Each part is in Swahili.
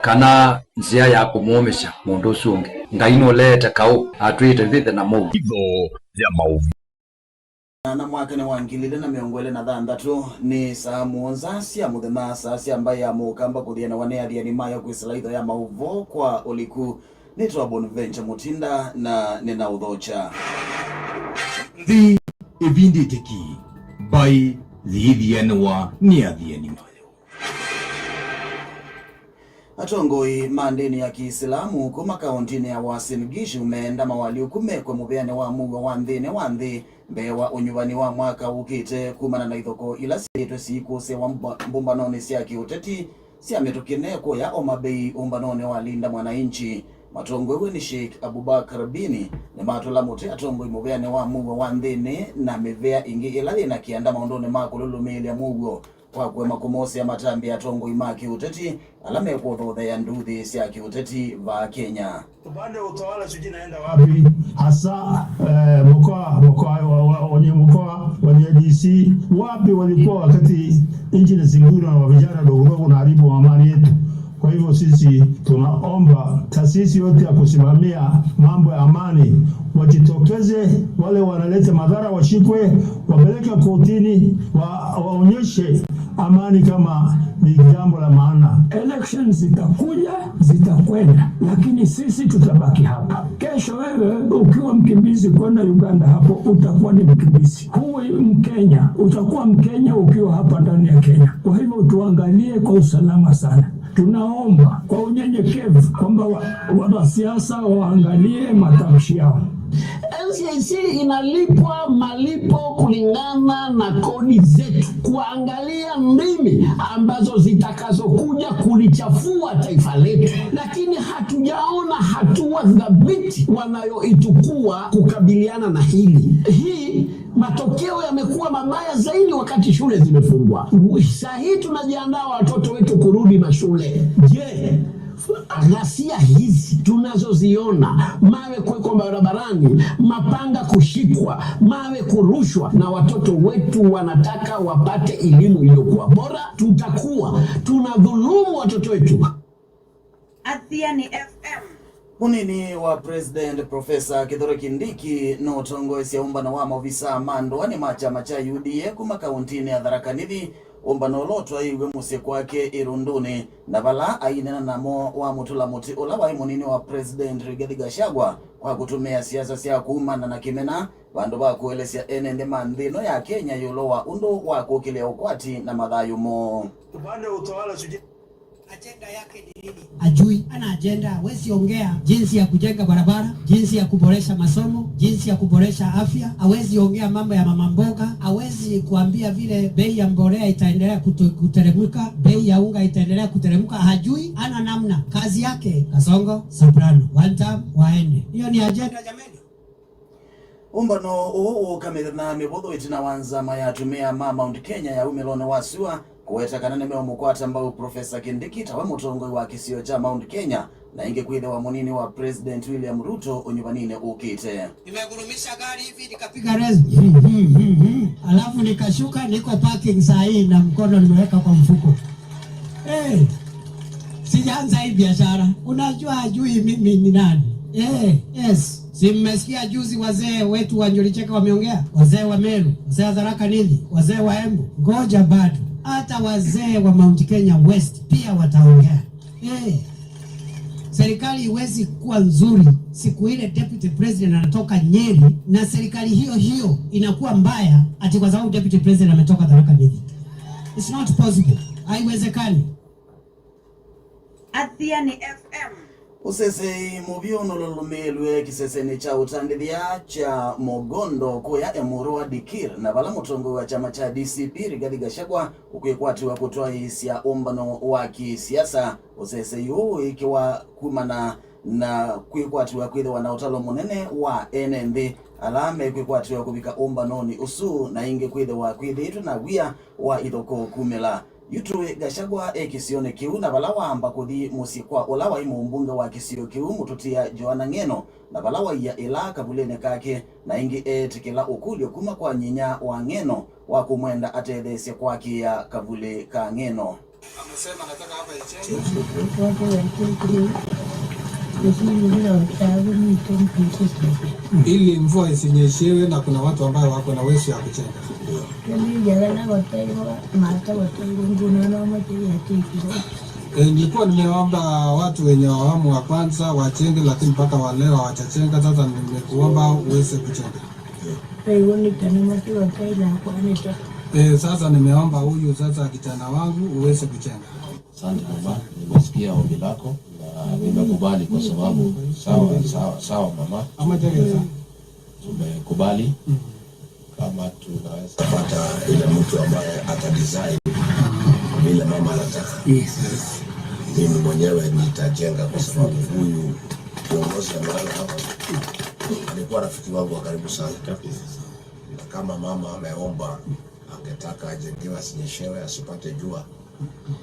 kana njia ya kumumesha mundu sungi ngaino lete kau atwite vithe na mauvu ya mauvu na mwaka ni wangilile na miongwele na thandatu ni saa muonza cia muthema saa cia ambaye ya mukamba kuthiana wane aliani mayo kwisila itho ya mauvo kwa uliku nitwa Bonaventure Mutinda na nina udhocha the evinditeki by lithianwa ni athiani mayo atongoi mandeni ya Kiislamu kuma kauntini ya Uasin Gishu umeenda mawali ukume kwa mubeane wa muwa wa nthi mbewa unyuvani wa mwaka ukite kumana na ithoko ila sitwe siku se wa mbumbanoni cia kiuteti cia mitukineko ya Omabei umbanoni wa linda mwananchi matongwe ni Sheikh Abubakar Bini ni matula muti atongoi mubeane wa muwa wa nthini na mevea ingi ila ina kianda maondoni makululumili ya mugo kwa kwema kumosi ya matambi ya tongo imaki uteti alame kuothodha ya nduthi cia kiuteti va Kenya. Upande wa utawala sijui naenda wapi hasa mkoa wenye DC wapi walikuwa wakati nchi na zingine wa vijana dogo na haribu amani yetu. Kwa hivyo sisi tunaomba taasisi yote ya kusimamia mambo ya amani wajitokeze, wale wanaleta madhara washikwe, wapeleke kotini, waonyeshe amani kama ni jambo la maana. Elections zitakuja, zitakwenda, lakini sisi tutabaki hapa. Kesho wewe ukiwa mkimbizi kwenda Uganda, hapo utakuwa ni mkimbizi. Huwe Mkenya, utakuwa Mkenya ukiwa hapa ndani ya Kenya. Kwa hivyo tuangalie kwa usalama sana. Tunaomba kwa unyenyekevu kwamba wanasiasa waangalie matamshi yao. NCIC inalipwa malipo kulingana na kodi zetu kuangalia ndimi ambazo zitakazokuja kulichafua taifa letu, lakini hatujaona hatua dhabiti wanayoitukua kukabiliana na hili. Hii matokeo yamekuwa mabaya zaidi wakati shule zimefungwa. Sasa hii tunajiandaa watoto wetu kurudi mashule. Je, ghasia hizi tunazoziona, mawe kuwekwa barabarani, mapanga kushikwa, mawe kurushwa, na watoto wetu wanataka wapate elimu iliyokuwa bora, tutakuwa tunadhulumu watoto wetu. Athiani FM Munini wa President Professor Kithure Kindiki no tongo cia umbano wa mavisa mando ani machama cha UDA kuma kauntini ya Tharaka Nithi umbano lotwa iwe musie kwake Irunduni na bala aina namo wa mutula muti ula wa munini wa President Rigathi Gachagua kwa kutumia siasa cia kuumana na kimena bandu ba kuelesia enende mandhino ya Kenya yulowa undu wa kukilia ukwati na madhayo mo. Upande wa utawala sijui agenda yake ni nini? Ajui ana agenda, hawezi ongea jinsi ya kujenga barabara, jinsi ya kuboresha masomo, jinsi ya kuboresha afya, hawezi ongea mambo ya mama mboga, hawezi kuambia vile bei ya mbolea itaendelea kuteremka, bei ya unga itaendelea kuteremka, hajui, ana namna. Kazi yake Kasongo soprano, one time waende. Hiyo ni agenda jameni. Umbano uo kamera mebodho itina wanza mayatumia Mount Kenya ya umelone wasua kuweta kanane meo mkwata ambao Professor Kindiki tawe mutongoi wa kisio cha Mount Kenya na inge kuide wa munini wa President William Ruto unyubanine ukite. Nimegurumisha gari hivi nikapiga rezi alafu nikashuka, niko parking saa hii na mkono nimeweka kwa mfuko. Sijaanza hii biashara. Unajua hajui mimi ni nani. Yes. Si mmesikia juzi wazee wetu wa Njuricheka wameongea? Wazee wa Meru, wazee wa Tharaka Nithi, wazee wa Embu. Ngoja bado. Hata wazee wa Mount Kenya West pia wataongea. Serikali iwezi kuwa nzuri siku ile Deputy President anatoka Nyeri na serikali hiyo inakuwa mbaya ati kwa sababu Deputy President ametoka Tharaka Nithi. It's not possible. Haiwezekani. Athiani FM usese mubiono lulumelwe kiseseni cha utandithia cha Mogondo kuya Emuru wa Dikir na bala mutongo wa chama cha DCP Rigathi Gachagua ukwekwati wa kutoa hisia umbano wa kisiasa usese yu ikiwa kumana na kwekwati wa kwithe wanaotalo munene wa NND alame kwekwati wa kubika umbanoni usu na inge kwithe wa kwithe itu na wia wa ithoko kumela Yutue Gachagua ekisione kiu na balawa amba kuthi musikwa olawa imu mbunga wa kisio kiu mututia Joana Ng'eno na balawa ya ila kabulene kake na ingi etikila ukulio kuma kwa nyinya wa Ng'eno wa kumwenda atethesye kwake ya kabule ka Ng'eno. Amesema nataka hapa ichenge. Ili mvua isinyeshewe na kuna watu ambao wako na uwezo wa kuchenga. Nilikuwa nimeomba watu wenye awamu wa kwanza wachenge, lakini mpaka wa leo hawajachenga. Sasa nimekuomba uweze kuchenga. Sasa nimeomba huyu sasa kijana wangu uweze kuchenga. Asante mama, nimesikia ombi lako na nimekubali kwa sababu sawa mama. Tumekubali kama tunaweza pata ile mtu ambaye atadesign vile mama anataka. Mimi mwenyewe nitajenga kwa sababu huyu kiongozi ambaye hapa alikuwa rafiki wangu wa karibu sana. Na kama mama ameomba angetaka ajengewe asinyeshewe asipate jua,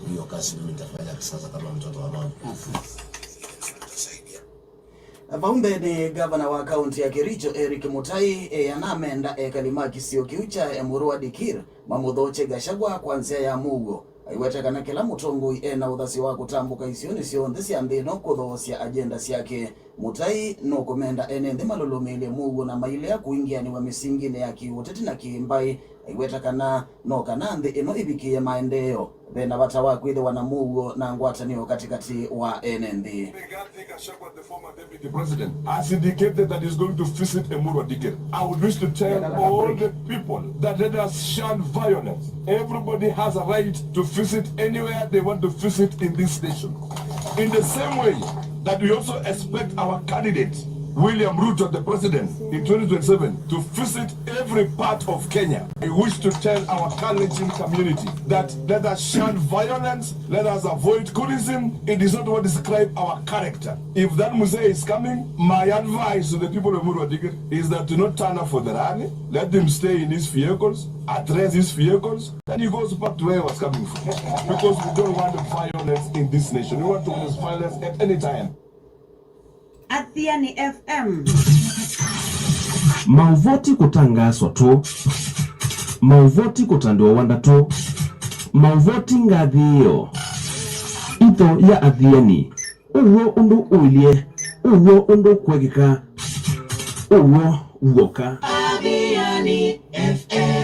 hiyo kazi mimi nitafanya sasa kama mtoto wa mama. Vambe ni gavana wa kaunti ya Kericho Eric Mutai yanamenda kalima kisio kiucha Emurua Dikir mamudhoche Gachagua kwanzia ya mugo aiweta kana kila mutongo na udhasi wa kutambuka isioni sio ndesi ambino kudhosia agenda yake. Mutai no komenda enende malolomele mugo na maile ya kuingia ni wa misingine ya kiuteti na kiimbai aiweta kana no kanande eno ibikie maendeleo bena batawa kwide wana mugo na ngwatanio katikati wa NND. The former deputy president has indicated that he's going to visit Emurua Dikir. I would wish to tell all the people that let us shun violence. Everybody has a right to visit anywhere they want to visit in this nation. In the same way that we also expect our candidate William Ruto, the president, in 2027, to visit every part of Kenya. I wish to tell our Kalenjin community that let us shun violence, let us avoid coolism. It is not what describe our character. If that Muse is coming, my advice to the people of Emurua Dikir is that do not turn up for the rally. Let them stay in his vehicles, address his vehicles, then he goes back to where he was coming from. Because we don't want violence in this nation. We want to use violence at any time. Athiani FM. Mauvoti kutangazwa tu, mauvoti kutandiwa wanda tu, mauvoti ngadhiyo ito ya Athiani uwo undu uilie, uwo undu kwegika, uwo uwoka. Athiani FM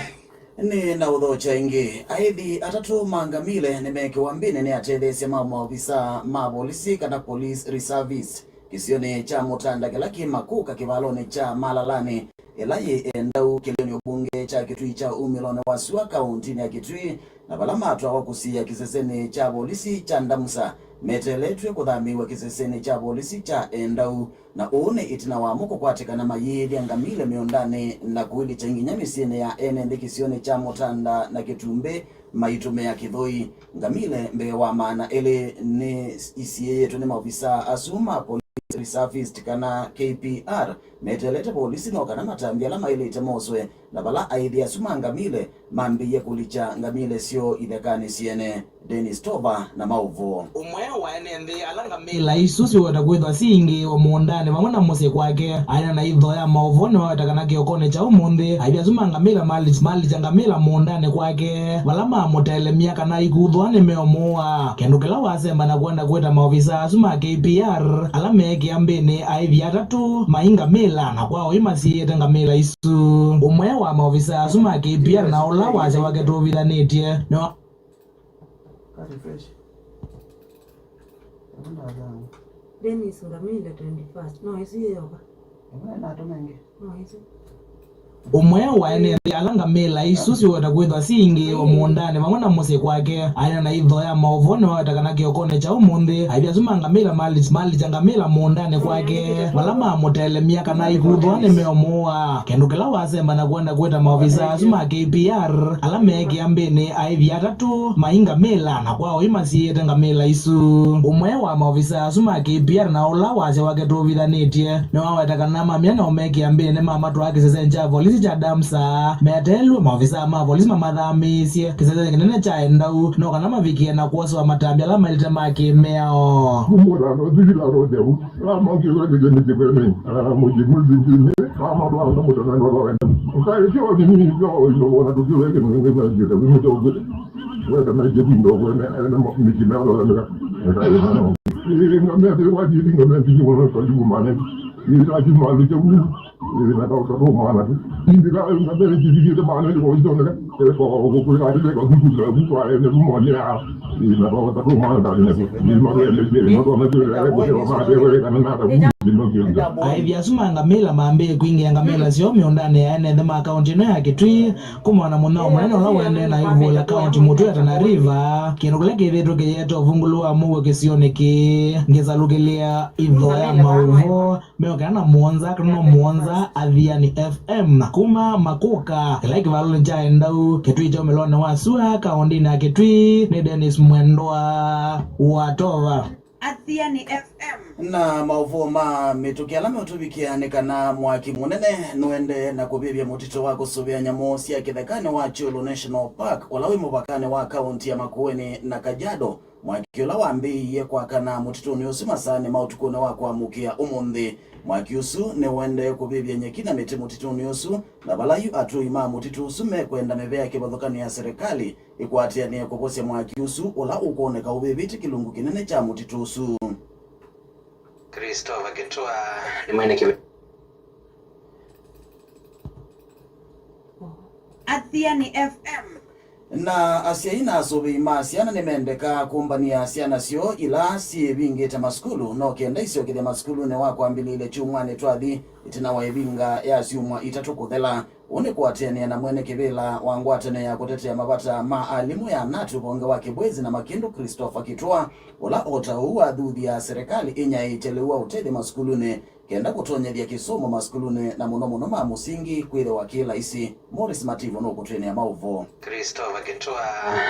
ni na udhocha ingi aidhi atatu mangamile nimekiwa mbine ni atethesia maofisa mapolisi kana police reservice kisione cha mutanda kilaki makuka kivalone cha Malalani elaye endau kileni ubunge cha Kitui cha umilone wasua kaunti ya Kitui na balamatu awakusia kiseseni cha polisi cha Ndamusa meteletwe kuthamiwa kiseseni cha polisi cha endau na une itina wa muko kwatika na mayili angamile miondane na kuili cha inginyamisine ya NND kisione cha mutanda na Kitumbe maitume ya Kithoi ngamile mbe wa maana ele ni isiye yetu ni maofisa asuma polisi reservist kana KPR metelete polisi no kana matambia la maile itemoswe na bala aidhi asuma ngamile mambiye kulicha ngamile sio idekani siene Dennis Toba na mauvo umwe wa NND alanga mila isusi watakwethwa singi wa muondane mamona mose kwake aina na idho ya mauvo no watakana kiokone cha umundi aidhi asuma ngamila mali changamila muondane kwake balama motele miaka na ikuthwane meomoa kendukela wasemba na kwenda kweta maofisa asuma KPR alame kiambene aidhi atatu mainga mila na kwao imasiete ngamila isu umwe wa maofisa asuma KPR na ola waze wake tuvithanetie no refresh. Dennis Ngamile 21st. No, isi yoba. Na tonenge. No, isi. Umwe wa NND alanga mila isusi watakwethwa singi wa muondane mamona mose kwake aina na idho ya maovone watakana kiokone cha umundi aidhi asuma ngamila mali changamila muondane kwake balama motele miaka na ikuthwane meomoa kendukela wasemba na kwenda kweta maofisa asuma KPR alame kiambene aidhi atatu mainga mila na kwao imasiete ngamila isu umwe wa maofisa asuma KPR na ola waze wake tuvithanetie no watakana mamia na omeki ambene mamatu wake sesenja polisi cha Damsa metelwe maofisa ma polisi mamadhamisie kisese kinene cha endau no kana mavikie na kuoso wa matambia la malite make meo mura no digila rode u ama kiyo de ne de bene mo ji multi ama bla no mo na no wena ukai jo ni yo no wona do kiyo ke no ne ba ji de mo do wewe kama je bindo wewe na miki na wala na ngamia de waji ngamia de wala kwa juu maana ni raji mali je ni na kwa kwa maana ni bila ngamia de maana ni kwa hiyo na kwa kwa raji kwa kwa ni mo ni ni na kwa kwa maana ni mo aivyasuma ngamela mambe kwingi ngamela sio miondane yaene the account no yake twi kumwana munao mwana la wende na hivyo account mutu ya Tana River kino kule kiveto kiyeto vungulua muwe kisioneki ngeza lugelia idho ya mauvo meo kana muonza Adhiani FM na kuma makuka like valole nja endau ketwi jo melone wasua kaondina ketwi ni Dennis Mwendwa watova Adhiani FM na mauvoma mitukialame utubikianekana mwaki munene nuende na kubibia mutito wako subia nyamosi ya kithekane wa Chulu National Park walawi mubakane wa kaunti ya Makueni na Kajiado mwaki ula wambiye kwa kana mutito niusi masane mautukune wako amukia umundi mwaki usu ne wende kubibia nyekina miti mutito niusu na balayu atuima mutito usu mekwenda mebea kibadhokani ya serikali ikuatia ni kuposi mwaki usu ula ukoneka ubibiti kilungu kinene cha mutito usu. Christopher Kitoa ni mwene kiwe Adhiani FM na asiaina asobi masiana nemendeka kumbania asiana sio ila si bingeta maskulu no kenda isio kide maskulu ne wako ambilile chumwane twathi itina waibinga ya siumwa itatukuthela one kuatenia na mwene kibila wangwatene ya kutetea mabata maalimu ya natu bonga wa Kibwezi na Makindu Christopher Kitoa ola otaua dhudi ya serikali inya itelewa utede maskulune kenda kutonyethia kisomo maskulune na muno ma musingi kwire wakila isi Morris Mativo no kutenia mauvo. Christopher Kitoa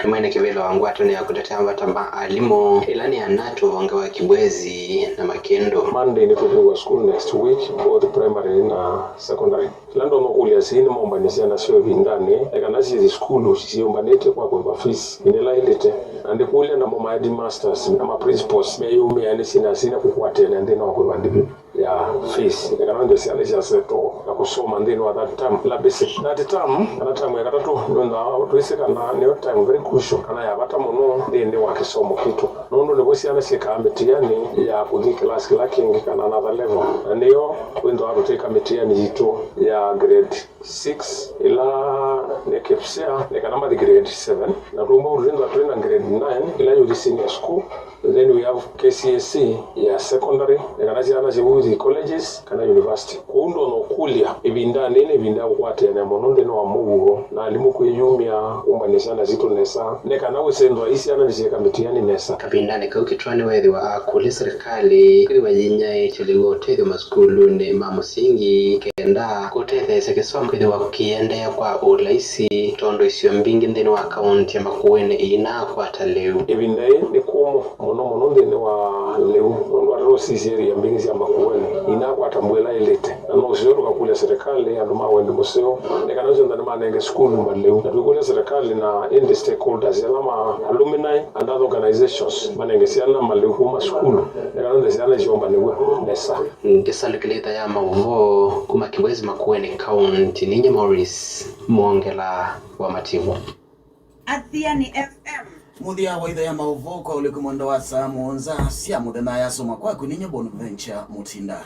mwene kibila wangwatene ya kutetea mabata maalimu ilani ya natu bonga wa Kibwezi na Makindu. Monday ni kuwa school next week both primary na secondary. Lando no kulia sini mombanisia na sio vindane ekanasi school sio mbanete kwa fees inela ilete ande kulia na mama head masters na ma principals meyume ane sina kukwatena ndena kwa ndibi ya fees ekanande siale ya seto na kusoma ndeno at that time la basic that time ya katatu ndo tuiseka na ne time very crucial kana ya bata muno ndende wa kisomo kitu nondo ne bosi ana sika metiani ya kudhi class lacking kana another level ndio wendo aroteka metiani jito ya grade 6 ila nekepsia nekanamba the grade 7 na rumba urinda twenda grade 9 ila yo senior school. Then we have KCSE ya secondary nekanazi ana zibuzi colleges kana university kundo no kulia ibindane ne binda kwate na mononde no amugo na alimu kuyumya umbanisana zito nesa nekana wesendo isi ana nisheka metiani nesa kabindane ka ukitwane wethi wa kuli serikali kuri wajinya echeligo tedo maskulu ne mamusingi kenda kutete sekesom kuri wa kiende kwa ulaisi tondo isio mbingi ndene wa account ya Makueni ina kwa taleu ibindane ne kumo mono ndene wa leu ndo rosi seri ya mbingi ya Makueni ina kwa tambwela ilete na usio kule serikali anduma wende museo nekanazo ndana manenge school maleu na tukule serikali na end stakeholders alama alumni and other organizations manenge siana maleu kuma school nekanazo siana jomba newe nesa ngesalukileta ya mauvo kuma Kibwezi Makueni county ninye Morris Mwongela wa Mativo Adhiani FM muthia wa idha ya mauvo kwa ulikumondo wa saa muonza sia muthena ya soma kwa kuninye Bonaventure Mutinda.